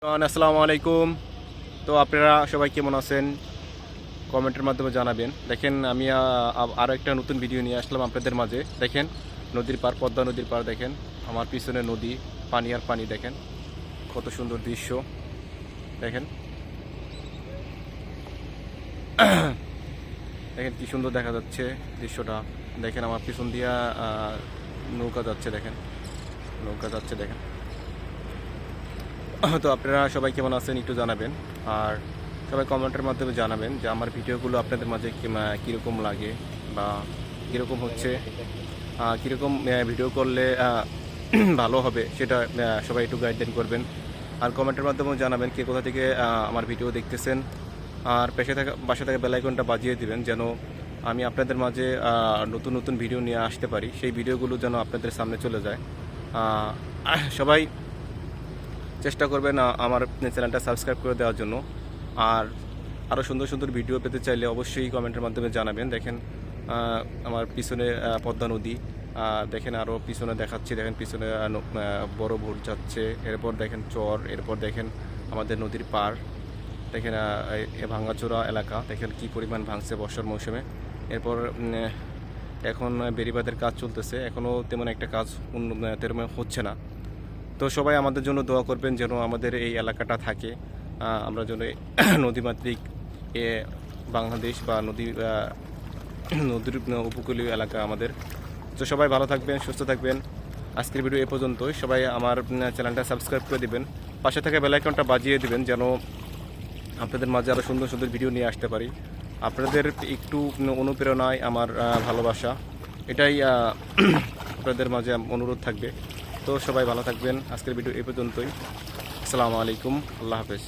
আসসালামু আলাইকুম। তো আপনারা সবাই কেমন আছেন কমেন্টের মাধ্যমে জানাবেন। দেখেন আমি আরও একটা নতুন ভিডিও নিয়ে আসলাম আপনাদের মাঝে। দেখেন নদীর পার, পদ্মা নদীর পার, দেখেন আমার পিছনে নদী, পানি আর পানি। দেখেন কত সুন্দর দৃশ্য। দেখেন দেখেন কি সুন্দর দেখা যাচ্ছে দৃশ্যটা। দেখেন আমার পিছন দিয়া নৌকা যাচ্ছে। দেখেন নৌকা যাচ্ছে। দেখেন তো আপনারা সবাই কেমন আছেন একটু জানাবেন। আর সবাই কমেন্টের মাধ্যমে জানাবেন যে আমার ভিডিওগুলো আপনাদের মাঝে কীরকম লাগে বা কীরকম হচ্ছে, কীরকম ভিডিও করলে ভালো হবে সেটা সবাই একটু গাইডলাইন করবেন। আর কমেন্টের মাধ্যমেও জানাবেন কে কোথা থেকে আমার ভিডিও দেখতেছেন। আর বাসা থেকে বেল আইকনটা বাজিয়ে দিবেন যেন আমি আপনাদের মাঝে নতুন নতুন ভিডিও নিয়ে আসতে পারি, সেই ভিডিওগুলো যেন আপনাদের সামনে চলে যায়। সবাই চেষ্টা করবেন আমার চ্যানেলটা সাবস্ক্রাইব করে দেওয়ার জন্য। আর আরও সুন্দর সুন্দর ভিডিও পেতে চাইলে অবশ্যই কমেন্টের মাধ্যমে জানাবেন। দেখেন আমার পিছনে পদ্মা নদী, দেখেন আরও পিছনে দেখাচ্ছি। দেখেন পিছনে বড় ভোট যাচ্ছে, এরপর দেখেন চর, এরপর দেখেন আমাদের নদীর পার। দেখেন ভাঙ্গাচোরা এলাকা, দেখেন কি পরিমাণ ভাঙছে বর্ষার মৌসুমে। এরপর এখন বেড়িবাঁধের কাজ চলতেছে, এখনও তেমন একটা কাজ তেমন হচ্ছে না। তো সবাই আমাদের জন্য দোয়া করবেন যেন আমাদের এই এলাকাটা থাকে, আমরা যেন নদীমাতৃক বাংলাদেশ বা নদীর উপকূলীয় এলাকা আমাদের। তো সবাই ভালো থাকবেন, সুস্থ থাকবেন। আজকের ভিডিও এ পর্যন্তই। সবাই আমার চ্যানেলটা সাবস্ক্রাইব করে দিবেন, পাশে থাকা বেল আইকনটা বাজিয়ে দিবেন যেন আপনাদের মাঝে আরও সুন্দর সুন্দর ভিডিও নিয়ে আসতে পারি। আপনাদের একটু অনুপ্রেরণায় আমার ভালোবাসা, এটাই আপনাদের মাঝে অনুরোধ থাকবে। তো সবাই ভালো থাকবেন। আজকের ভিডিও এ পর্যন্তই। আসসালামু আলাইকুম, আল্লাহ হাফেজ।